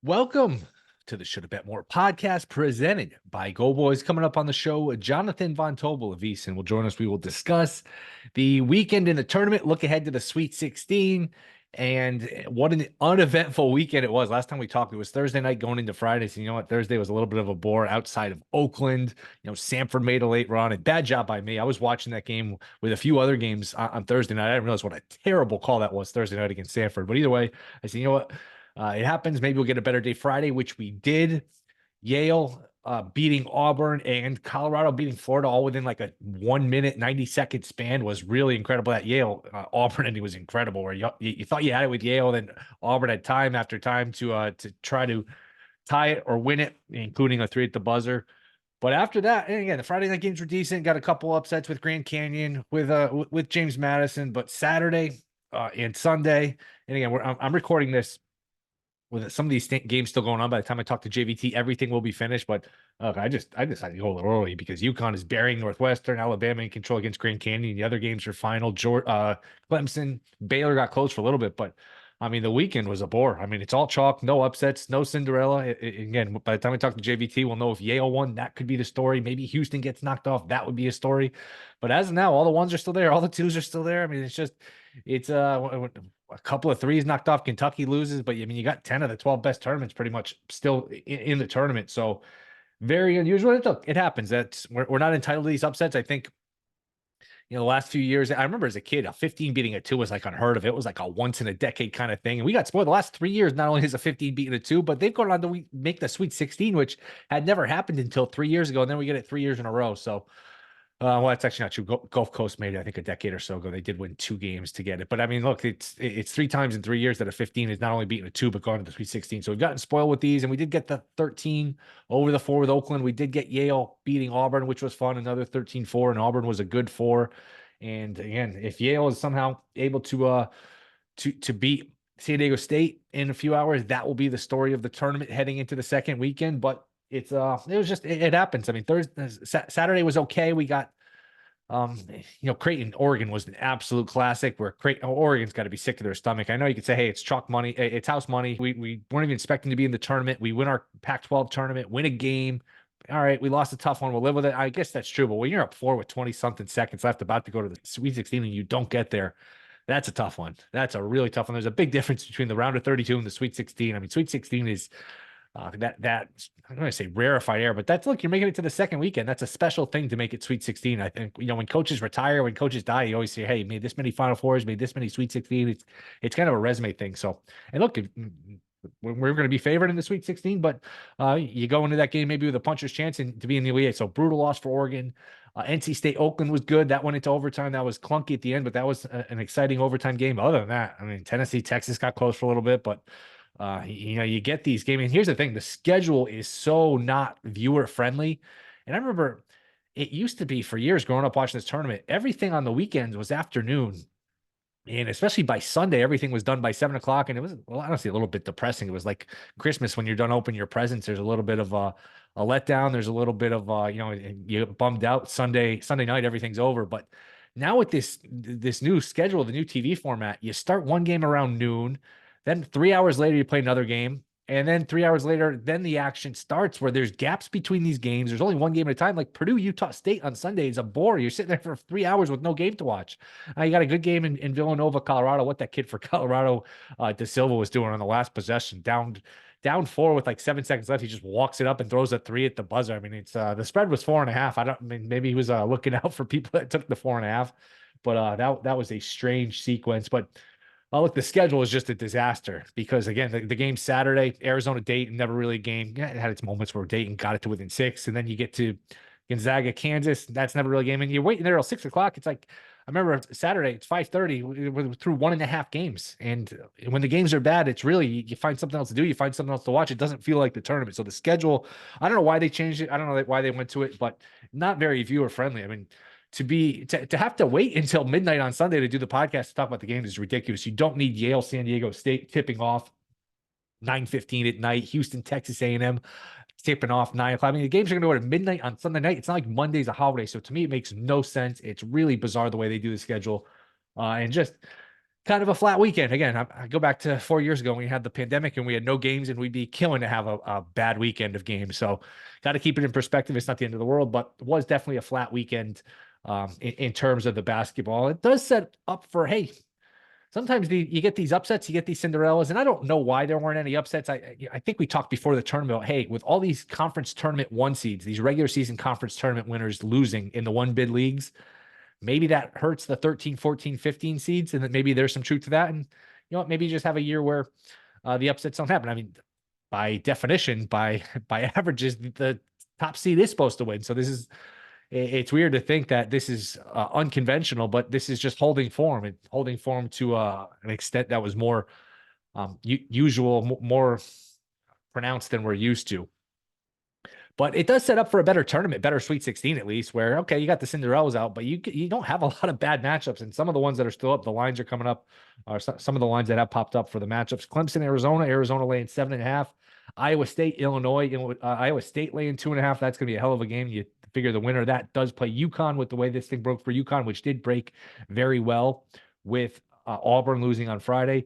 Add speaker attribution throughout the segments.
Speaker 1: Welcome to the Shoulda Bet More podcast presented by Go Boys. Coming up on the show, Jonathan Von Tobel of VSiN will join us. We will discuss the weekend in the tournament, look ahead to the Sweet 16, and what an uneventful weekend it was. Last time we talked, it was Thursday night going into Friday. So you know what? Thursday was a little bit of a bore outside of Oakland. Sanford made a late run, and bad job by me. I was watching that game with a few other games on Thursday night. I didn't realize what a terrible call that was Thursday night against Sanford. But either way, I said, you know what? It happens. Maybe we'll get a better day Friday, which we did. Yale beating Auburn and Colorado beating Florida all within like a 1 minute, 90-second span was really incredible. At Yale, Auburn ending was incredible, where you thought you had it with Yale, then Auburn had time after time to try to tie it or win it, including a 3 at the buzzer. But after that, and again, the Friday night games were decent. Got a couple upsets with Grand Canyon, with James Madison, but Saturday and Sunday, and again, I'm recording this with some of these games still going on. By the time I talk to JVT, everything will be finished. But I decided to go a little early because UConn is burying Northwestern, Alabama in control against Grand Canyon. The other games are final. Clemson, Baylor got close for a little bit, but I mean the weekend was a bore. I mean it's all chalk, no upsets, no Cinderella. Again, by the time I talk to JVT, we'll know if Yale won. That could be the story. Maybe Houston gets knocked off. That would be a story. But as of now, all the ones are still there. All the twos are still there. I mean, it's a couple of threes knocked off. Kentucky loses, but I mean, you got 10 of the 12 best tournaments pretty much still in the tournament. So very unusual. Look, it happens. We're not entitled to these upsets. I think, the last few years, I remember as a kid, a 15 beating a 2 was like unheard of. It was like a once in a decade kind of thing. And we got spoiled the last 3 years. Not only is a 15 beating a 2, but they've gone on to make the Sweet 16, which had never happened until 3 years ago. And then we get it 3 years in a row. So well, that's actually not true. Gulf Coast made it, I think, a decade or so ago. They did win 2 games to get it. But I mean, look, it's 3 times in 3 years that a 15 is not only beating a 2, but gone to the Sweet 16. So we've gotten spoiled with these, and we did get the 13 over the 4 with Oakland. We did get Yale beating Auburn, which was fun. Another 13-4, and Auburn was a good 4. And again, if Yale is somehow able to beat San Diego State in a few hours, that will be the story of the tournament heading into the second weekend. But it was just it happens. I mean, Saturday was okay. We got Creighton, Oregon was an absolute classic where Oregon's got to be sick to their stomach. I know you could say, hey, it's chalk money, it's house money. We weren't even expecting to be in the tournament. We win our Pac-12 tournament, win a game. All right, we lost a tough one. We'll live with it. I guess that's true. But when you're up 4 with 20-something seconds left, about to go to the Sweet 16, and you don't get there, that's a tough one. That's a really tough one. There's a big difference between the round of 32 and the Sweet 16. I mean, Sweet 16 is that I'm going to say rarefied air, but look, you're making it to the second weekend. That's a special thing to make it Sweet 16. I think, when coaches retire, when coaches die, you always say, hey, made this many Final Fours, made this many Sweet 16. It's kind of a resume thing. So, and look, we're going to be favored in the Sweet 16, but you go into that game maybe with a puncher's chance and to be in the Elite Eight. So brutal loss for Oregon. NC State Oakland was good. That went into overtime. That was clunky at the end, but that was an exciting overtime game. Other than that, I mean, Tennessee, Texas got close for a little bit, but you get these games. And here's the thing: the schedule is so not viewer friendly. And I remember it used to be for years growing up watching this tournament, everything on the weekends was afternoon. And especially by Sunday, everything was done by 7 o'clock. And it was, well, honestly, a little bit depressing. It was like Christmas when you're done opening your presents. There's a little bit of a letdown. There's a little bit of, you bummed out Sunday night, everything's over. But now with this new schedule, the new TV format, you start one game around noon. Then 3 hours later, you play another game. And then 3 hours later, then the action starts where there's gaps between these games. There's only one game at a time. Like Purdue, Utah State on Sunday is a bore. You're sitting there for 3 hours with no game to watch. You got a good game in Villanova, Colorado. What that kid for Colorado, De Silva, was doing on the last possession, down 4 with like 7 seconds left. He just walks it up and throws a 3 at the buzzer. I mean, it's the spread was 4.5. I mean, maybe he was looking out for people that took the 4.5, but that was a strange sequence. But look, the schedule is just a disaster because, again, the game Saturday, Arizona, Dayton, never really a game. Yeah, it had its moments where Dayton got it to within 6, and then you get to Gonzaga, Kansas. That's never really a game. And you're waiting there till 6 o'clock. It's like, I remember Saturday, it's 5:30. We're through 1.5 games. And when the games are bad, it's really, you find something else to do. You find something else to watch. It doesn't feel like the tournament. So the schedule, I don't know why they changed it. I don't know why they went to it, but not very viewer friendly. I mean, to have to wait until midnight on Sunday to do the podcast to talk about the game is ridiculous. You don't need Yale, San Diego State tipping off 9:15 at night. Houston, Texas A&M tipping off 9 o'clock. I mean, the games are going to go at midnight on Sunday night. It's not like Monday's a holiday. So to me, it makes no sense. It's really bizarre the way they do the schedule. And just kind of a flat weekend. Again, I go back to 4 years ago when we had the pandemic and we had no games, and we'd be killing to have a bad weekend of games. So got to keep it in perspective. It's not the end of the world, but it was definitely a flat weekend in terms of the basketball. It does set up for, hey, sometimes you get these upsets, you get these Cinderellas, and I don't know why there weren't any upsets. I think we talked before the tournament about, hey, with all these conference tournament one seeds, these regular season conference tournament winners losing in the one bid leagues, maybe that hurts the 13, 14, 15 seeds, and that maybe there's some truth to that. And you know what, maybe you just have a year where the upsets don't happen. I mean, by definition, by averages, the top seed is supposed to win. So it's weird to think that this is unconventional, but this is just holding form to an extent that was more usual, more pronounced than we're used to. But it does set up for a better tournament, better Sweet 16 at least, where, okay, you got the Cinderellas out, but you don't have a lot of bad matchups. And some of the ones that are still up, the lines are coming up, or some of the lines that have popped up for the matchups. Clemson, Arizona laying 7.5. Iowa State, Illinois, Iowa State laying 2.5. That's going to be a hell of a game. You figure the winner of that does play UConn with the way this thing broke for UConn, which did break very well with Auburn losing on Friday.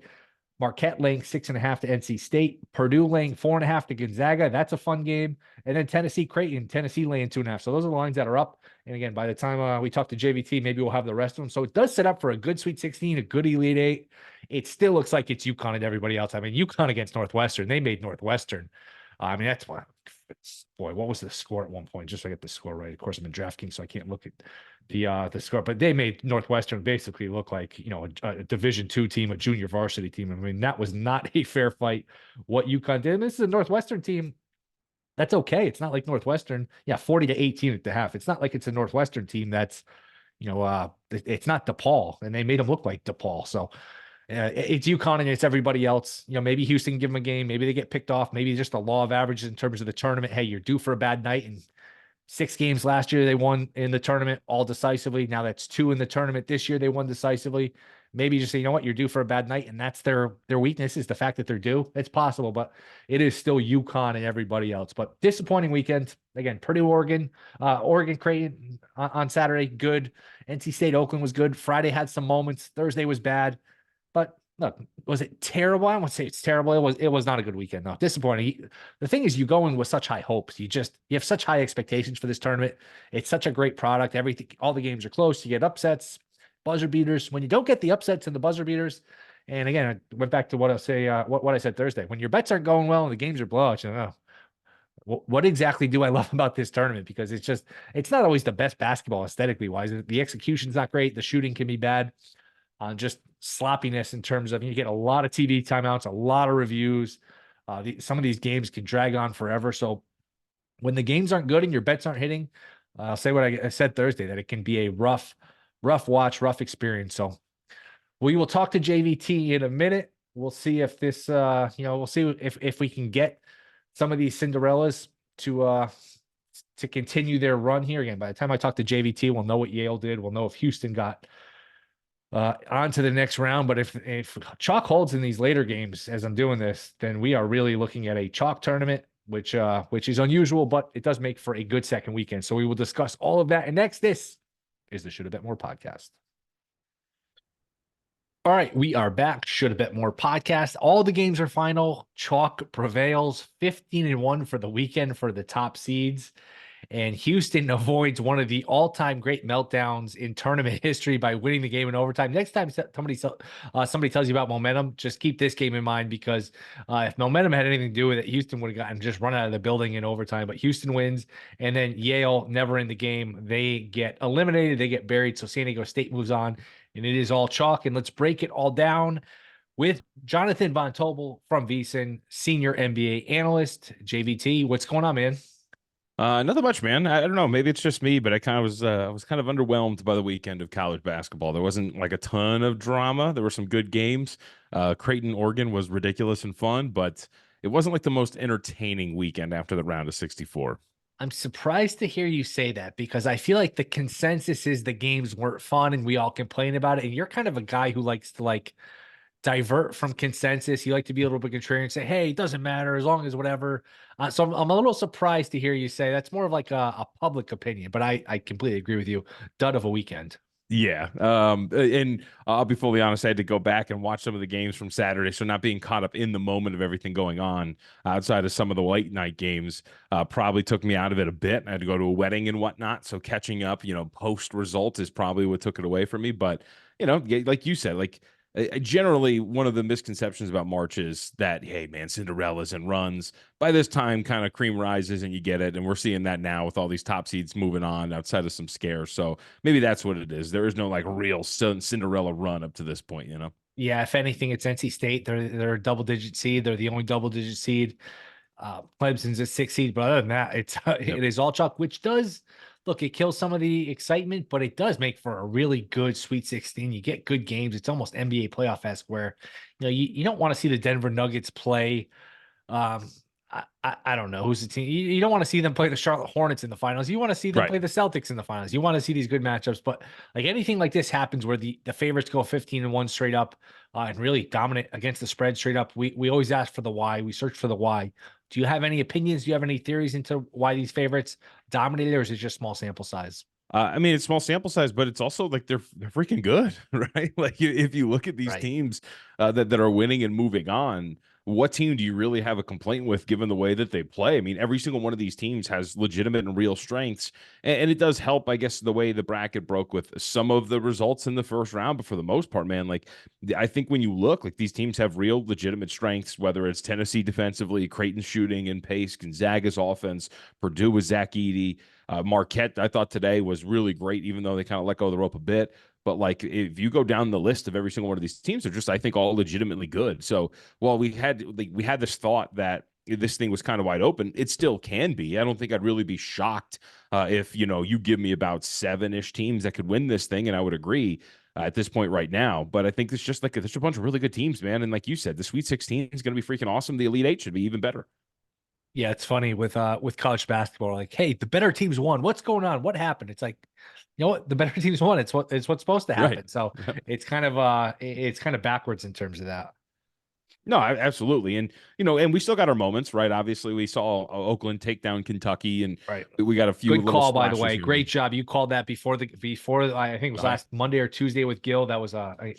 Speaker 1: Marquette laying 6.5 to NC State. Purdue laying 4.5 to Gonzaga. That's a fun game. And then Tennessee Creighton, Tennessee laying 2.5. So those are the lines that are up. And again, by the time we talk to JVT, maybe we'll have the rest of them. So it does set up for a good Sweet 16, a good Elite Eight. It still looks like it's UConn and everybody else. I mean, UConn against Northwestern, they made Northwestern. I mean, that's why, boy, what was the score at one point? Just so I get the score right. Of course, I'm in DraftKings, so I can't look at the score, but they made Northwestern basically look like, you know, a Division II team, a junior varsity team. I mean, that was not a fair fight what UConn did. And this is a Northwestern team. That's okay. It's not like Northwestern, 40-18 at the half. It's not like it's a Northwestern team that's, you know, it's not DePaul, and they made them look like DePaul. So it's UConn and it's everybody else. You know, maybe Houston give them a game. Maybe they get picked off. Maybe just the law of averages in terms of the tournament. Hey, you're due for a bad night, and 6 games last year they won in the tournament all decisively. Now that's 2 in the tournament this year they won decisively. Maybe just say, you know what, you're due for a bad night, and that's their weakness is the fact that they're due. It's possible, but it is still UConn and everybody else. But disappointing weekend. Again, Purdue, Oregon Creighton on Saturday, good. NC State, Oakland was good. Friday had some moments. Thursday was bad. But look, was it terrible? I won't say it's terrible. It was not a good weekend. No, disappointing. The thing is, you go in with such high hopes. You have such high expectations for this tournament. It's such a great product. Everything, all the games are close. You get upsets, buzzer beaters. When you don't get the upsets and the buzzer beaters, and again, I went back to what I say, what I said Thursday. When your bets aren't going well and the games are blowouts, you know, what exactly do I love about this tournament? Because it's not always the best basketball aesthetically wise. The execution's not great. The shooting can be bad. On just sloppiness in terms of, you get a lot of TV timeouts, a lot of reviews. Some of these games can drag on forever. So when the games aren't good and your bets aren't hitting, I'll say what I said Thursday, that it can be a rough watch, rough experience. So we will talk to JVT in a minute. We'll see if this, we'll see if we can get some of these Cinderellas to continue their run here. Again, by the time I talk to JVT, we'll know what Yale did. We'll know if Houston got on to the next round. But if chalk holds in these later games as I'm doing this, then we are really looking at a chalk tournament, which is unusual, but it does make for a good second weekend. So we will discuss all of that. And next, this is the Shoulda Bet More podcast. All right, we are back. Shoulda Bet More podcast. All the games are final. Chalk prevails, 15-1 for the weekend for the top seeds. And Houston avoids one of the all-time great meltdowns in tournament history by winning the game in overtime. Next time somebody tells you about momentum, just keep this game in mind, because if momentum had anything to do with it, Houston would have gotten just run out of the building in overtime. But Houston wins, and then Yale never in the game. They get eliminated. They get buried. So San Diego State moves on, and it is all chalk. And let's break it all down with Jonathan Von Tobel from VSiN, senior NBA analyst. JVT, what's going on, man?
Speaker 2: Nothing much, man. I don't know. Maybe it's just me, but I was kind of underwhelmed by the weekend of college basketball. There wasn't like a ton of drama. There were some good games. Creighton, Oregon was ridiculous and fun, but it wasn't like the most entertaining weekend after the round of 64.
Speaker 1: I'm surprised to hear you say that, because I feel like the consensus is the games weren't fun and we all complain about it. And you're kind of a guy who likes to divert from consensus. You like to be a little bit contrarian and say, hey, it doesn't matter as long as whatever. So I'm a little surprised to hear you say that's more of like a public opinion, but I completely agree with you. Dud of a weekend.
Speaker 2: Yeah. And I'll be fully honest, I had to go back and watch some of the games from Saturday. So not being caught up in the moment of everything going on outside of some of the late night games probably took me out of it a bit. I had to go to a wedding and whatnot. So catching up, post result is probably what took it away from me. But, like you said, like generally one of the misconceptions about March is that, hey, man, Cinderella's and runs. By this time, kind of cream rises and you get it. And we're seeing that now with all these top seeds moving on outside of some scares. So maybe that's what it is. There is no like real Cinderella run up to this point.
Speaker 1: Yeah, if anything, it's NC State. They're a double digit seed. They're the only double digit seed. Clemson's a 6 seed, but other than that,
Speaker 2: Yep.
Speaker 1: it is all chalk, which does look, it kills some of the excitement, but it does make for a really good Sweet 16. You get good games. It's almost NBA playoff-esque where you don't want to see the Denver Nuggets play. Um, I don't know who's the team. You don't want to see them play the Charlotte Hornets in the finals. You want to see them
Speaker 2: Right.
Speaker 1: play the Celtics in the finals. You want to see these good matchups, but like anything like this happens where the favorites go 15-1 straight up and really dominant against the spread straight up. We always ask for the why. We search for the why. Do you have any opinions? Do you have any theories into why these favorites dominated, or is it just small sample size?
Speaker 2: I mean, it's small sample size, but it's also like they're freaking good, right? Like if you look at these
Speaker 1: Right.
Speaker 2: teams that are winning and moving on, what team do you really have a complaint with given the way that they play? I mean, every single one of these teams has legitimate and real strengths, and it does help, I guess, the way the bracket broke with some of the results in the first round. But for the most part, man, like I think when you look, like these teams have real legitimate strengths, whether it's Tennessee defensively, Creighton shooting and pace, Gonzaga's offense, Purdue with Zach Edey. Marquette, I thought today was really great, even though they kind of let go of the rope a bit. But like, if you go down the list of every single one of these teams, they're just, I think, all legitimately good. So, while we had this thought that this thing was kind of wide open, it still can be. I don't think I'd really be shocked if you give me about 7-ish teams that could win this thing, and I would agree. At this point right now, but I think it's just like there's a bunch of really good teams, man. And like you said, the Sweet 16 is going to be freaking awesome. The Elite Eight should be even better.
Speaker 1: Yeah, it's funny with college basketball. Like, hey, the better teams won. What's going on? What happened? It's like, you know what? The better teams won. It's what's supposed to
Speaker 2: Right.
Speaker 1: happen. So it's kind of backwards in terms of that.
Speaker 2: No, absolutely. And, and we still got our moments, right? Obviously, we saw Oakland take down Kentucky, and
Speaker 1: Right.
Speaker 2: we got a few
Speaker 1: Good
Speaker 2: little
Speaker 1: call, by the
Speaker 2: splashes
Speaker 1: way.
Speaker 2: here and
Speaker 1: Great
Speaker 2: there.
Speaker 1: job. You called that before I think it was
Speaker 2: Oh, yeah.
Speaker 1: last Monday or Tuesday with Gil. That was an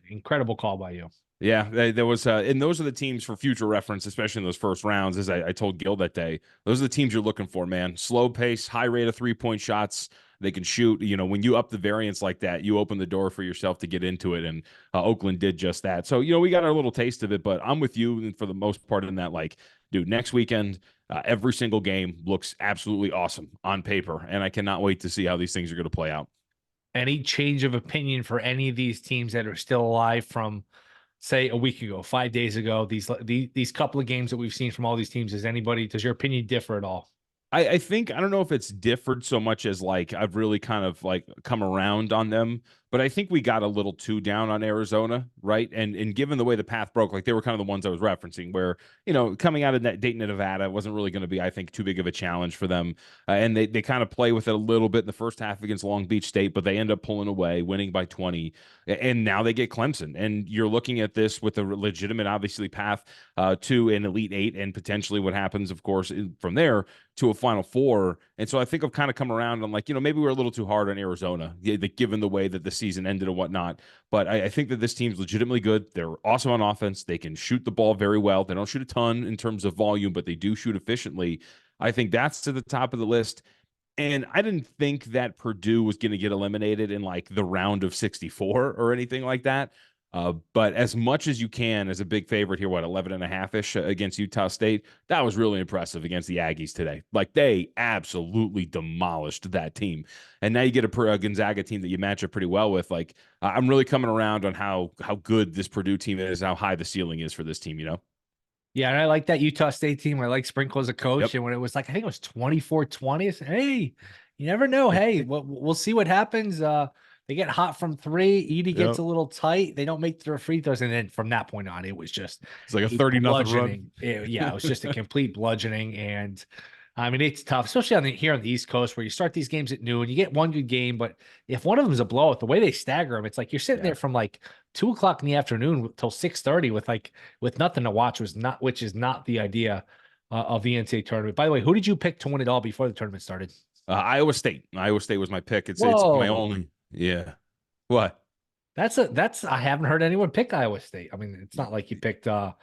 Speaker 1: incredible call by you.
Speaker 2: Yeah, there was, and those are the teams for future reference, especially in those first rounds. As I told Gil that day, those are the teams you're looking for, man. Slow pace, high rate of 3-point shots. They can shoot. When you up the variance like that, you open the door for yourself to get into it. And Oakland did just that. So, we got our little taste of it, but I'm with you for the most part in that, like, dude, next weekend, every single game looks absolutely awesome on paper. And I cannot wait to see how these things are going to play out.
Speaker 1: Any change of opinion for any of these teams that are still alive from, say, a week ago, 5 days ago? These couple of games that we've seen from all these teams. Does your opinion differ at all?
Speaker 2: I think I don't know if it's differed so much as like I've really kind of like come around on them, but I think we got a little too down on Arizona, right? And given the way the path broke, like they were kind of the ones I was referencing, where coming out of Dayton and Nevada wasn't really going to be, I think, too big of a challenge for them, and they kind of play with it a little bit in the first half against Long Beach State, but they end up pulling away, winning by 20, and now they get Clemson, and you're looking at this with a legitimate, obviously, path to an Elite Eight, and potentially what happens, of course, from there to a Final Four. And so I think I've kind of come around on like, maybe we're a little too hard on Arizona, given the way that the season ended and whatnot. But I think that this team's legitimately good. They're awesome on offense. They can shoot the ball very well. They don't shoot a ton in terms of volume, but they do shoot efficiently. I think that's to the top of the list. And I didn't think that Purdue was going to get eliminated in like the round of 64 or anything like that. But as much as you can as a big favorite here, what, 11 and a half ish against Utah State, that was really impressive against the Aggies today. Like they absolutely demolished that team. And now you get a Gonzaga team that you match up pretty well with. Like I'm really coming around on how good this Purdue team is, how high the ceiling is for this team.
Speaker 1: Yeah, and I like that Utah State team. I like Sprinkle as a coach.
Speaker 2: Yep.
Speaker 1: And when it was like, I think it was 24-20, I said, hey, you never know. Hey, we'll see what happens. They get hot from three. Edie gets
Speaker 2: Yep.
Speaker 1: a little tight. They don't make their free throws. And then from that point on, it was just
Speaker 2: It's like a
Speaker 1: a
Speaker 2: 30-0 run.
Speaker 1: bludgeoning. It was just a complete bludgeoning. And I mean, it's tough, especially here on the East Coast where you start these games at noon. You get one good game, but if one of them is a blowout, the way they stagger them, it's like you're sitting
Speaker 2: Yeah.
Speaker 1: there from like 2 o'clock in the afternoon till 6:30 with nothing to watch, which is not the idea of the NCAA tournament. By the way, who did you pick to win it all before the tournament started?
Speaker 2: Iowa State. Iowa State was my pick. It's my
Speaker 1: Whoa.
Speaker 2: only. Yeah. What?
Speaker 1: That's I haven't heard anyone pick Iowa State. I mean, it's not like you picked I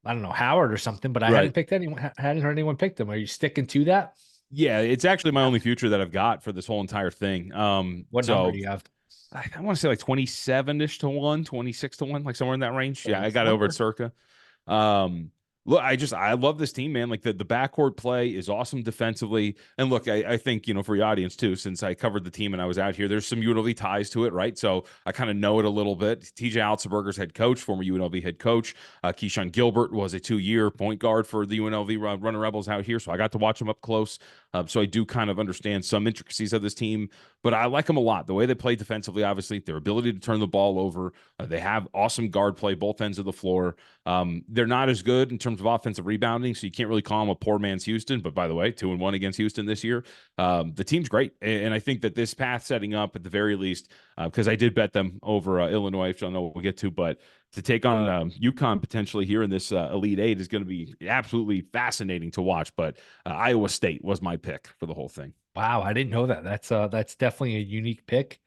Speaker 1: don't know, Howard or something, but I hadn't
Speaker 2: Right.
Speaker 1: picked anyone, hadn't heard anyone pick them. Are you sticking to that?
Speaker 2: Yeah, it's actually my
Speaker 1: Yeah.
Speaker 2: only future that I've got for this whole entire thing.
Speaker 1: What number
Speaker 2: So
Speaker 1: do you have?
Speaker 2: I want to say like 27-ish to 1, 26 to 1, like somewhere in that range. Yeah, I
Speaker 1: That's the
Speaker 2: got over at
Speaker 1: number.
Speaker 2: Circa. Um, look, I love this team, man. Like the backcourt play is awesome defensively. And look, I think, for your audience too, since I covered the team and I was out here, there's some UNLV ties to it, right? So I kind of know it a little bit. TJ Alzenberger's head coach, former UNLV head coach. Keyshawn Gilbert was a 2-year point guard for the UNLV Running Rebels out here. So I got to watch him up close. So I do kind of understand some intricacies of this team, but I like them a lot. The way they play defensively, obviously, their ability to turn the ball over. They have awesome guard play, both ends of the floor. They're not as good in terms of offensive rebounding, so you can't really call them a poor man's Houston. But by the way, 2-1 against Houston this year. The team's great, and I think that this path setting up at the very least, because I did bet them over Illinois, which I know we'll get to, but to take on UConn potentially here in this Elite Eight is going to be absolutely fascinating to watch. But Iowa State was my pick for the whole thing.
Speaker 1: Wow, I didn't know that. That's definitely a unique pick.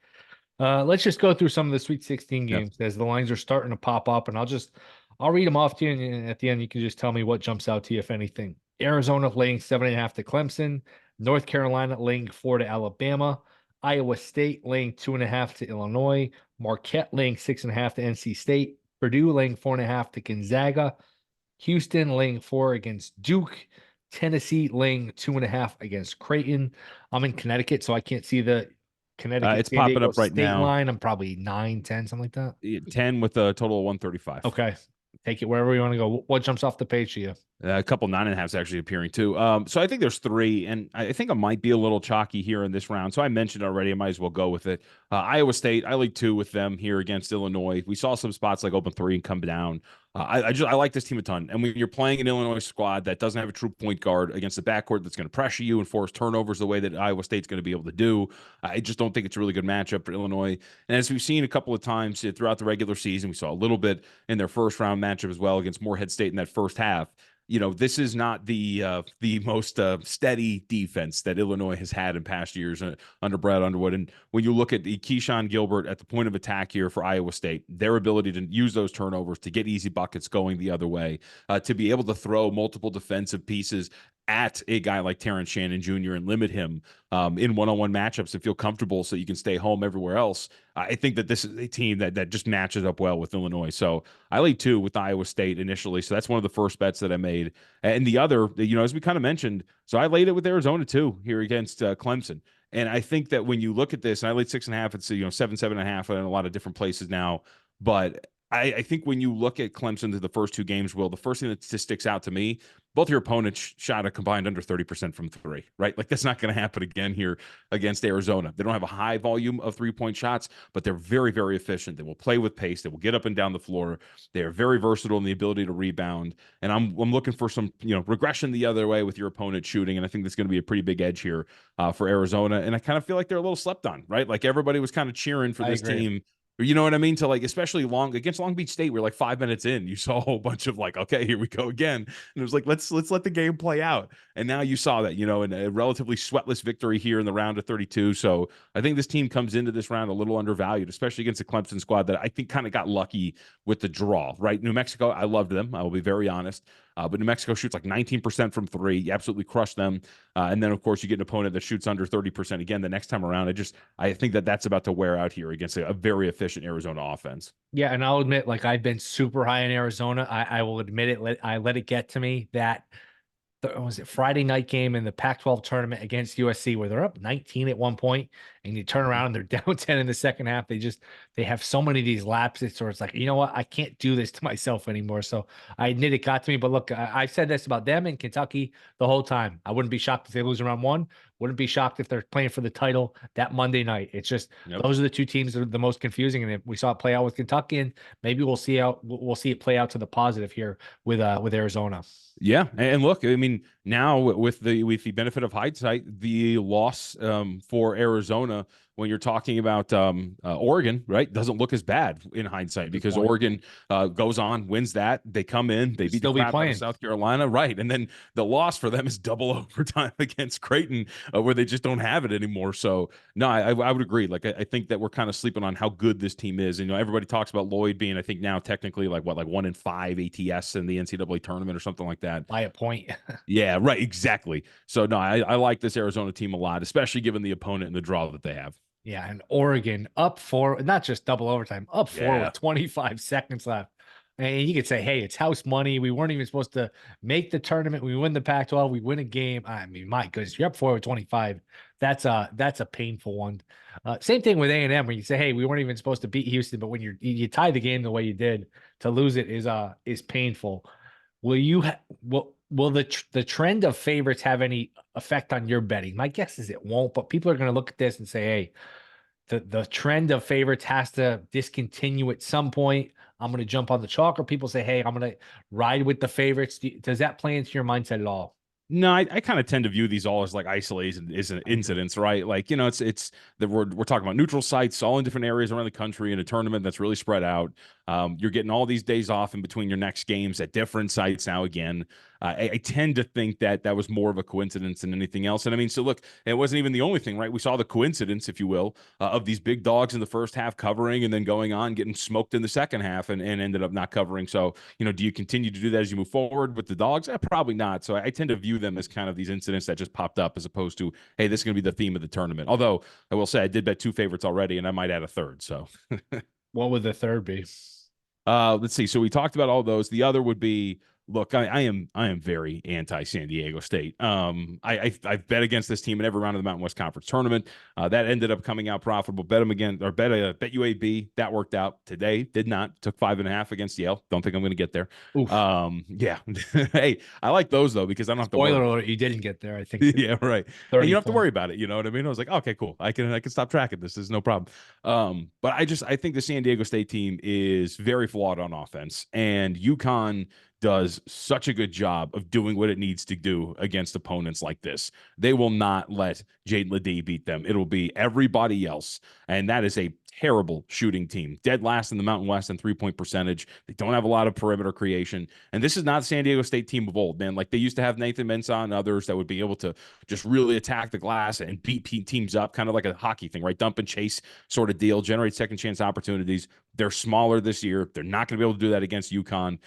Speaker 1: Let's just go through some of the Sweet 16
Speaker 2: Yeah.
Speaker 1: games as the lines are starting to pop up, and I'll read them off to you, and at the end you can just tell me what jumps out to you if anything. Arizona laying 7.5 to Clemson, North Carolina laying 4 to Alabama, Iowa State laying 2.5 to Illinois, Marquette laying 6.5 to NC State, Purdue laying 4.5 to Gonzaga, Houston laying 4 against Duke, Tennessee laying 2.5 against Creighton. I'm in Connecticut, so I can't see the Connecticut
Speaker 2: It's
Speaker 1: San
Speaker 2: popping
Speaker 1: Diego
Speaker 2: up right
Speaker 1: State
Speaker 2: now.
Speaker 1: line. I'm probably 9, 10, something like that.
Speaker 2: 10 with a total of 135.
Speaker 1: Okay. Take it wherever you want to go. What jumps off the page to you?
Speaker 2: A couple 9.5s actually appearing too. So I think there's three, and I think I might be a little chalky here in this round. So I mentioned already, I might as well go with it. Iowa State, I like 2 with them here against Illinois. We saw some spots like open 3 and come down. I like this team a ton. And when you're playing an Illinois squad that doesn't have a true point guard against a backcourt that's going to pressure you and force turnovers the way that Iowa State's going to be able to do, I just don't think it's a really good matchup for Illinois. And as we've seen a couple of times throughout the regular season, we saw a little bit in their first round matchup as well against Morehead State in that first half. This is not the most steady defense that Illinois has had in past years under Brad Underwood. And when you look at the Keyshawn Gilbert at the point of attack here for Iowa State, their ability to use those turnovers to get easy buckets going the other way, to be able to throw multiple defensive pieces at a guy like Terrence Shannon Jr. and limit him in one-on-one matchups and feel comfortable so you can stay home everywhere else. I think that this is a team that just matches up well with Illinois. So I laid 2 with Iowa State initially. So that's one of the first bets that I made. And the other, as we kind of mentioned, so I laid it with Arizona too here against Clemson. And I think that when you look at this, and I laid 6.5, it's 7.5 in a lot of different places now. But I think when you look at Clemson to the first 2 games, Will, the first thing that just sticks out to me, both your opponents shot a combined under 30% from 3, right? Like that's not going to happen again here against Arizona. They don't have a high volume of 3-point shots, but they're very, very efficient. They will play with pace. They will get up and down the floor. They are very versatile in the ability to rebound. And I'm looking for some, regression the other way with your opponent shooting. And I think that's going to be a pretty big edge here for Arizona. And I kind of feel like they're a little slept on, right? Like everybody was kind of cheering for
Speaker 1: I
Speaker 2: this
Speaker 1: agree.
Speaker 2: team. You know what I mean? To like, especially against Long Beach State, we're like 5 minutes in. You saw a whole bunch of like, okay, here we go again. And it was like, let's let the game play out. And now you saw that, in a relatively sweatless victory here in the round of 32. So I think this team comes into this round a little undervalued, especially against a Clemson squad that I think kind of got lucky with the draw, right? New Mexico, I loved them. I will be very honest. But New Mexico shoots like 19% from 3. You absolutely crush them. And then, of course, you get an opponent that shoots under 30% again the next time around. I think that's about to wear out here against a very efficient Arizona offense.
Speaker 1: Yeah, and I'll admit, like I've been super high in Arizona. I will admit it. I let it get to me that was it Friday night game in the Pac-12 tournament against USC where they're up 19 at one point and you turn around and they're down 10 in the second half. They have so many of these lapses where it's like, you know what? I can't do this to myself anymore. So I admit it got to me, but look, I said this about them in Kentucky the whole time. I wouldn't be shocked if they lose round 1. Wouldn't be shocked if they're playing for the title that Monday night. It's just
Speaker 2: Yep.
Speaker 1: those are the 2 teams that are the most confusing, and we saw it play out with Kentucky, and maybe we'll see it play out to the positive here with Arizona.
Speaker 2: Yeah, and look, I mean, now with the benefit of hindsight, the loss for Arizona when you're talking about Oregon, right, doesn't look as bad in hindsight
Speaker 1: Good
Speaker 2: because
Speaker 1: point.
Speaker 2: Oregon goes on, wins that. They come in, they
Speaker 1: Could
Speaker 2: beat the
Speaker 1: still be
Speaker 2: crap out of
Speaker 1: playing.
Speaker 2: South Carolina, right? And then the loss for them is double overtime against Creighton, where they just don't have it anymore. So, no, I would agree. Like, I think that we're kind of sleeping on how good this team is. And, everybody talks about Lloyd being, I think now technically like 1 in 5 ATS in the NCAA tournament or something like that.
Speaker 1: By a point.
Speaker 2: Yeah, right. Exactly. So, no, I like this Arizona team a lot, especially given the opponent and the draw that they have.
Speaker 1: Yeah, and Oregon up four, not just double overtime, up four
Speaker 2: Yeah.
Speaker 1: with 25 seconds left. And you could say, hey, it's house money. We weren't even supposed to make the tournament. We win the Pac-12. We win a game. I mean, my goodness, you're up four with 25. That's a painful one. Same thing with A&M, where you say, hey, we weren't even supposed to beat Houston, but when you tie the game the way you did, to lose it is painful. Will the trend of favorites have any effect on your betting? My guess is it won't, but people are going to look at this and say, hey, the trend of favorites has to discontinue at some point. I'm going to jump on the chalk, or people say, hey, I'm going to ride with the favorites. Does that play into your mindset at all?
Speaker 2: No, I kind of tend to view these all as like isolated incidents, right? Like, it's that we're talking about neutral sites all in different areas around the country in a tournament that's really spread out. You're getting all these days off in between your next games at different sites now again. I tend to think that that was more of a coincidence than anything else. And I mean, so look, it wasn't even the only thing, right? We saw the coincidence, if you will, of these big dogs in the first half covering and then going on getting smoked in the second half and ended up not covering. So, do you continue to do that as you move forward with the dogs? Probably not. So I tend to view them as kind of these incidents that just popped up as opposed to, hey, this is going to be the theme of the tournament. Although I will say I did bet two favorites already and I might add a third. So
Speaker 1: What would the third be?
Speaker 2: let's see. So we talked about all those. The other would be, look, I am very anti San Diego State. I've bet against this team in every round of the Mountain West Conference tournament. That ended up coming out profitable. Bet them again, or bet UAB. That worked out today. Did not. Took 5.5 against Yale. Don't think I'm going to get there.
Speaker 1: Oof.
Speaker 2: Yeah. Hey, I like those though because I don't have to
Speaker 1: Spoiler
Speaker 2: worry.
Speaker 1: alert, you didn't get there. I think
Speaker 2: Yeah, right. And
Speaker 1: 30
Speaker 2: you don't have to
Speaker 1: points.
Speaker 2: worry about it. You know what I mean? I was like, okay, cool. I can stop tracking this. This is no problem. But I think the San Diego State team is very flawed on offense, and UConn does such a good job of doing what it needs to do against opponents like this. They will not let Jaden Ledee beat them. It'll be everybody else, and that is a terrible shooting team. Dead last in the Mountain West in 3-point percentage. They don't have a lot of perimeter creation. And this is not the San Diego State team of old, man. Like they used to have Nathan Mensah and others that would be able to just really attack the glass and beat teams up, kind of like a hockey thing, right? Dump and chase sort of deal, generate second chance opportunities. They're smaller this year. They're not going to be able to do that against UConn.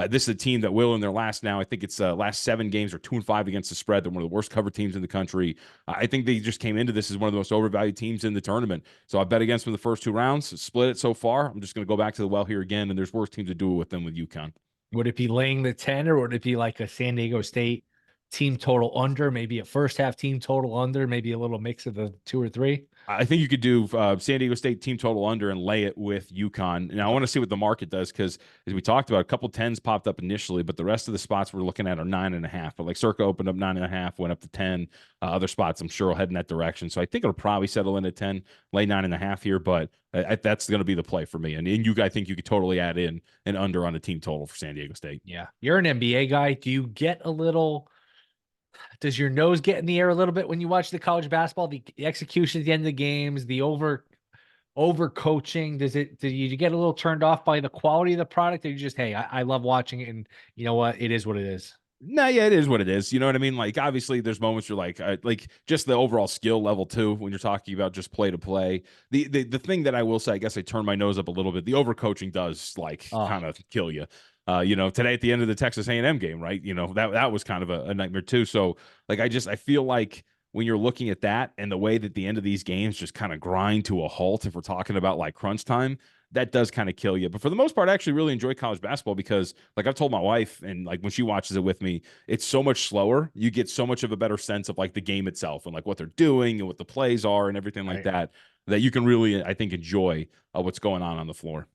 Speaker 2: This is a team that will in their last now, I think it's last 7 games are 2-5 against the spread. They're one of the worst cover teams in the country. I think they just came into this as one of the most overvalued teams in the tournament. So I bet against them the first 2 rounds, split it so far. I'm just going to go back to the well here again, and there's worse teams to do it with them with UConn.
Speaker 1: Would it be laying the 10, or would it be like a San Diego State team total under, maybe a first half team total under, maybe a little mix of the 2 or 3?
Speaker 2: I think you could do San Diego State team total under and lay it with UConn. Now, I want to see what the market does because, as we talked about, a couple tens popped up initially, but the rest of the spots we're looking at are 9.5. But like Circa opened up 9.5, went up to 10. Other spots, I'm sure, will head in that direction. So I think it'll probably settle in at 10, lay 9.5 here. But that's going to be the play for me. And I think you could totally add in an under on a team total for San Diego State.
Speaker 1: Yeah. You're an NBA guy. Do you get a little, does your nose get in the air a little bit when you watch the college basketball, the execution at the end of the games, the over coaching? Do you get a little turned off by the quality of the product? Or you just, hey, I love watching it, and you know what? It is what it is.
Speaker 2: No, yeah, it is what it is. You know what I mean? Like, obviously, there's moments you're like just the overall skill level too. When you're talking about just play to play, the thing that I will say, I guess I turn my nose up a little bit. The overcoaching does like
Speaker 1: Oh,
Speaker 2: kind of kill you. Today at the end of the Texas A&M game, right? That was kind of a nightmare too. So, like, I feel like when you're looking at that and the way that the end of these games just kind of grind to a halt, if we're talking about like crunch time, that does kind of kill you. But for the most part, I actually really enjoy college basketball because, like, I've told my wife, and like when she watches it with me, it's so much slower. You get so much of a better sense of like the game itself and like what they're doing and what the plays are and everything like
Speaker 1: right.
Speaker 2: that, that you can really, I think, enjoy what's going on the floor.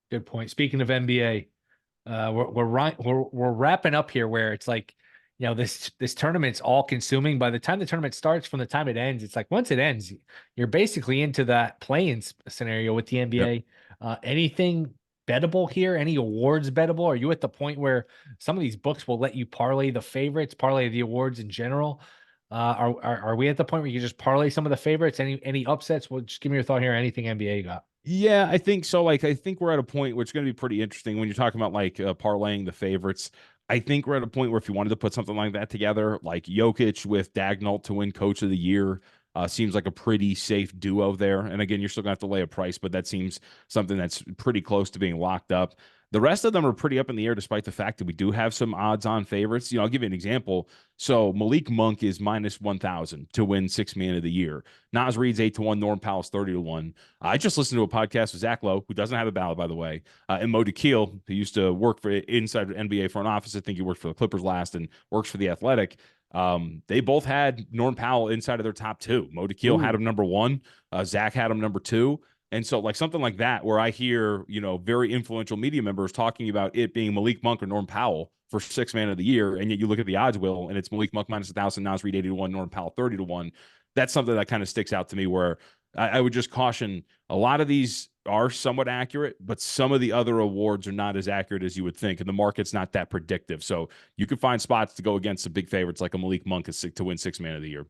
Speaker 1: Good point. Speaking of NBA, we're wrapping up here where it's like, this tournament's all consuming. By the time the tournament starts, from the time it ends, it's like once it ends, you're basically into that play-in scenario with the
Speaker 2: Yep.
Speaker 1: NBA. Anything bettable here? Any awards bettable? Are you at the point where some of these books will let you parlay the favorites, parlay the awards in general? Are we at the point where you can just parlay some of the favorites? Any upsets? Well, just give me your thought here. Anything NBA you got?
Speaker 2: Yeah, I think so. Like, I think we're at a point which is going to be pretty interesting when you're talking about like parlaying the favorites. I think we're at a point where if you wanted to put something like that together, like Jokic with Dagnall to win Coach of the Year, seems like a pretty safe duo there. And again, you're still gonna have to lay a price, but that seems something that's pretty close to being locked up. The rest of them are pretty up in the air, despite the fact that we do have some odds-on favorites. I'll give you an example. So Malik Monk is minus 1,000 to win Sixth Man of the Year. Nas Reed's 8-1. Norm Powell's 30-1. I just listened to a podcast with Zach Lowe, who doesn't have a ballot, by the way, and Mo Dakhil, who used to work for inside the NBA front office. I think he worked for the Clippers last and works for the Athletic. They both had Norm Powell inside of their top two. Mo Dakhil had him number one. Zach had him number two. And so, like something like that, where I hear, very influential media members talking about it being Malik Monk or Norm Powell for Sixth Man of the Year, and yet you look at the odds, Will, and it's Malik Monk minus 1,000, Nas Reed 80-1, Norm Powell 30-1. That's something that kind of sticks out to me, where I would just caution a lot of these are somewhat accurate, but some of the other awards are not as accurate as you would think, and the market's not that predictive. So you can find spots to go against the big favorites like a Malik Monk to win Sixth Man of the Year.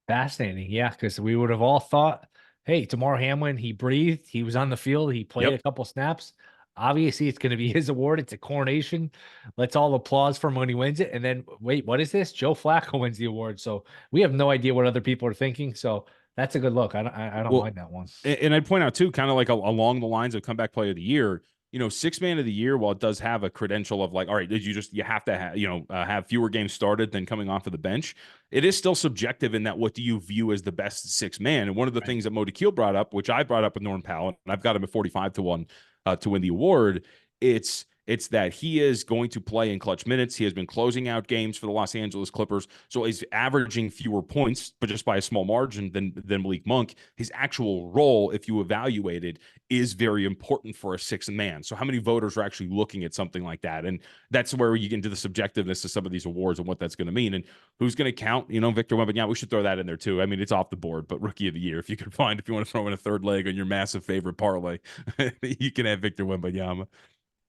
Speaker 1: Fascinating. Yeah, because we would have all thought, hey, Damar Hamlin, he breathed, he was on the field, he played a
Speaker 2: Yep.
Speaker 1: couple snaps. Obviously, it's going to be his award. It's a coronation. Let's all applause for him when he wins it. And then, wait, what is this? Joe Flacco wins the award. So we have no idea what other people are thinking. So that's a good look. I don't
Speaker 2: Well,
Speaker 1: mind that one.
Speaker 2: and I'd point out too, kind of like along the lines of comeback player of the year, Sixth Man of the Year, while it does have a credential of like, all right, you have to have, have fewer games started than coming off of the bench. It is still subjective in that what do you view as the best sixth man? And one of the things that Mo Dakhil brought up, which I brought up with Norm Powell, and I've got him at 45-1 to win the award. It's that he is going to play in clutch minutes. He has been closing out games for the Los Angeles Clippers. So he's averaging fewer points, but just by a small margin than Malik Monk. His actual role, if you evaluated, is very important for a sixth man. So how many voters are actually looking at something like that? And that's where you get into the subjectiveness of some of these awards and what that's going to mean. And who's going to count, Victor Wembanyama. We should throw that in there too. I mean, it's off the board, but Rookie of the Year, if you want to throw in a third leg on your massive favorite parlay, you can have Victor Wembanyama.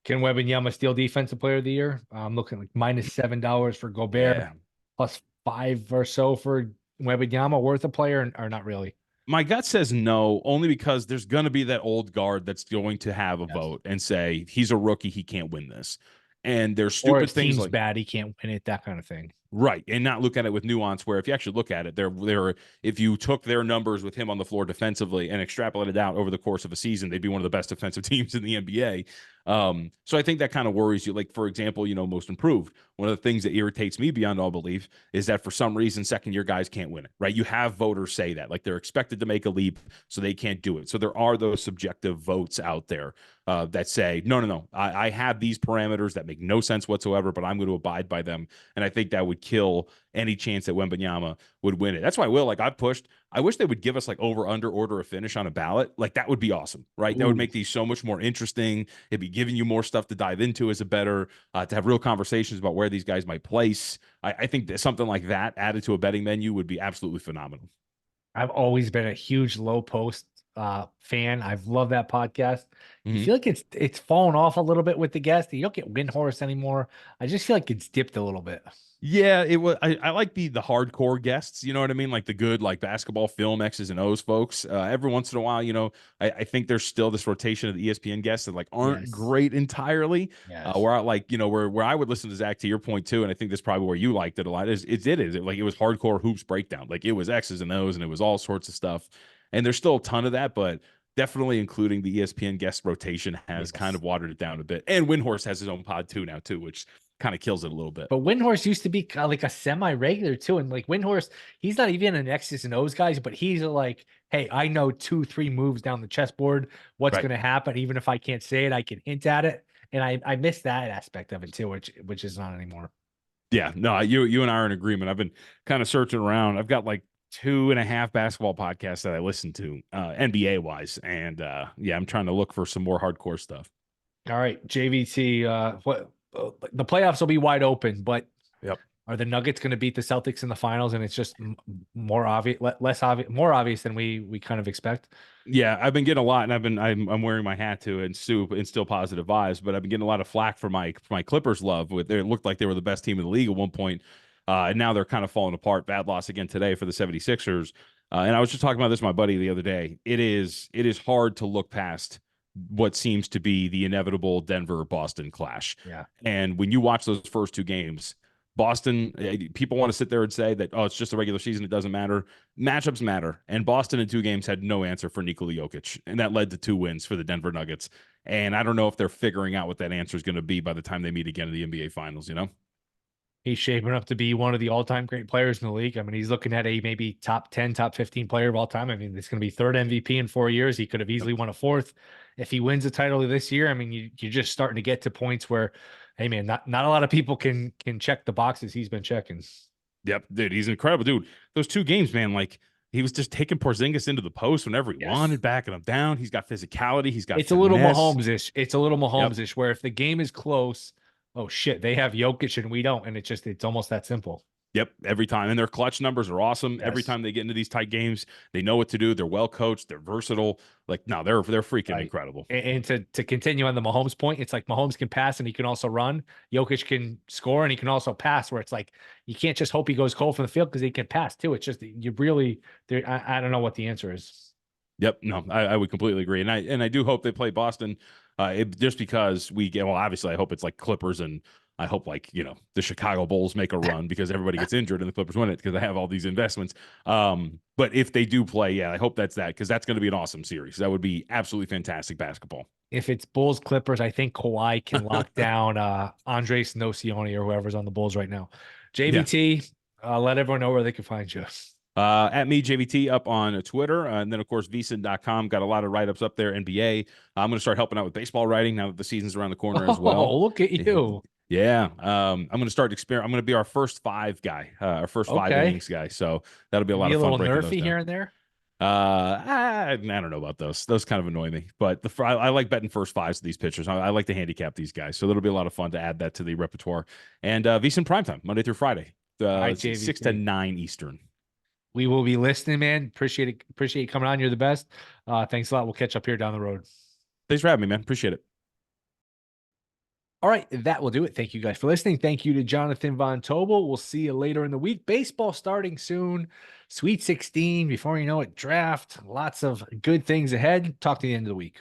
Speaker 1: Can Wembanyama steal Defensive Player of the Year? I'm looking like minus $7 for Gobert,
Speaker 2: Yeah.
Speaker 1: plus 5 or so for Wembanyama. Worth a player or not really?
Speaker 2: My gut says no, only because there's going to be that old guard that's going to have a vote and say he's a rookie, he can't win this. And there's
Speaker 1: Or
Speaker 2: stupid
Speaker 1: his
Speaker 2: things
Speaker 1: team's
Speaker 2: like
Speaker 1: bad, he can't win it, that kind of thing.
Speaker 2: right, and not look at it with nuance. Where if you actually look at it, if you took their numbers with him on the floor defensively and extrapolated out over the course of a season, they'd be one of the best defensive teams in the NBA. So I think that kind of worries you. Like, for example, most improved. One of the things that irritates me beyond all belief is that for some reason, second-year guys can't win it, right? You have voters say that. Like, they're expected to make a leap, so they can't do it. So there are those subjective votes out there that say, no. I have these parameters that make no sense whatsoever, but I'm going to abide by them. And I think that would kill any chance that Wembanyama would win it. That's why I wish they would give us like over under order of finish on a ballot. Like, that would be awesome, right?
Speaker 1: Ooh.
Speaker 2: That would make these so much more interesting. It'd be giving you more stuff to dive into as a better, to have real conversations about where these guys might place. I think that something like that added to a betting menu would be absolutely phenomenal.
Speaker 1: I've always been a huge Low Post fan. I've loved that podcast. You
Speaker 2: Mhm.
Speaker 1: feel like it's fallen off a little bit with the guests. You don't get Windhorse anymore. I just feel like it's dipped a little bit.
Speaker 2: Yeah, it was. I like the hardcore guests. You know what I mean? Like the good, like basketball film X's and O's folks. Every once in a while, I think there's still this rotation of the ESPN guests that like aren't
Speaker 1: Yes.
Speaker 2: great entirely.
Speaker 1: Yes.
Speaker 2: Where I like, where I would listen to Zach, to your point too, and I think this is probably where you liked it a lot. It was hardcore hoops breakdown. Like, it was X's and O's and it was all sorts of stuff. And there's still a ton of that, but definitely including the ESPN guest rotation has kind of watered it down a bit. And Windhorse has his own pod too now too, which kind of kills it a little bit.
Speaker 1: But Windhorse used to be like a semi-regular too. And like Windhorse, he's not even an X's and O's guys, but he's like, hey, I know 2-3 moves down the chessboard, what's going to happen. Even if I can't say it, I can hint at it. And I miss that aspect of it too, which is not anymore.
Speaker 2: Yeah, no, you and I are in agreement. I've been kind of searching around. I've got like 2.5 basketball podcasts that I listen to, NBA wise. And I'm trying to look for some more hardcore stuff.
Speaker 1: All right, JVT, the playoffs will be wide open, but
Speaker 2: Yep.
Speaker 1: Are the Nuggets going to beat the Celtics in the finals? And it's just more obvious, less obvious, more obvious than we kind of expect.
Speaker 2: Yeah, I've been getting a lot, and I'm wearing my hat to it and still positive vibes, but I've been getting a lot of flack for my Clippers love. It looked like they were the best team in the league at one point. And now they're kind of falling apart. Bad loss again today for the 76ers. And I was just talking about this with my buddy the other day. It is hard to look past what seems to be the inevitable Denver-Boston clash.
Speaker 1: Yeah.
Speaker 2: And when you watch those first two games, Boston, people want to sit there and say that, oh, it's just a regular season, it doesn't matter. Matchups matter. And Boston in 2 games had no answer for Nikola Jokic. And that led to 2 wins for the Denver Nuggets. And I don't know if they're figuring out what that answer is going to be by the time they meet again in the NBA Finals, you know?
Speaker 1: He's shaping up to be one of the all-time great players in the league. I mean, he's looking at a maybe top 10, top 15 player of all time. I mean, it's going to be 3rd MVP in 4 years. He could have easily won a 4th. If he wins the title this year, I mean, you're just starting to get to points where, hey, man, not a lot of people can check the boxes he's been checking.
Speaker 2: Yep, dude, he's incredible. Dude, those 2 games, man, like, he was just taking Porzingis into the post whenever he wanted, backing him down. He's got physicality. He's got
Speaker 1: It's a little Mahomes-ish. It's a little Mahomes-ish where if the game is close, oh shit, they have Jokic and we don't, and it's almost that simple.
Speaker 2: Yep, every time. And their clutch numbers are awesome.
Speaker 1: Yes.
Speaker 2: Every time they get into these tight games, they know what to do. They're well coached. They're versatile. Like, no, they're freaking incredible.
Speaker 1: And to continue on the Mahomes point, it's like Mahomes can pass and he can also run. Jokic can score and he can also pass. Where it's like you can't just hope he goes cold from the field because he can pass too. It's just you really, I don't know what the answer is.
Speaker 2: Yep, no, I would completely agree, and I do hope they play Boston, just because we get. Well, obviously, I hope it's like Clippers and. I hope, like, you know, the Chicago Bulls make a run because everybody gets injured and the Clippers win it because I have all these investments. But if they do play, yeah, I hope that's that because that's going to be an awesome series. That would be absolutely fantastic basketball.
Speaker 1: If it's Bulls Clippers, I think Kawhi can lock down Andres Nocioni or whoever's on the Bulls right now. JVT, let everyone know where they can find you.
Speaker 2: At me, JVT, up on Twitter. And then, of course, VSiN.com. Got a lot of write-ups up there, NBA. I'm going to start helping out with baseball writing now that the season's around the corner as well.
Speaker 1: Oh, look at you.
Speaker 2: Yeah. I'm going to start I'm going to be our first 5 guy, our first 5 innings guy. So that'll be a lot of fun.
Speaker 1: A little nerfy here and there.
Speaker 2: I don't know about those. Those kind of annoy me, but I like betting first 5s of these pitchers. I like to handicap these guys. So that'll be a lot of fun to add that to the repertoire. And VSiN Primetime, Monday through Friday, 6 to 9 Eastern.
Speaker 1: We will be listening, man. Appreciate it. Appreciate you coming on. You're the best. Thanks a lot. We'll catch up here down the road.
Speaker 2: Thanks for having me, man. Appreciate it.
Speaker 1: All right, that will do it. Thank you guys for listening. Thank you to Jonathan Von Tobel. We'll see you later in the week. Baseball starting soon. Sweet 16. Before you know it, draft. Lots of good things ahead. Talk to you at the end of the week.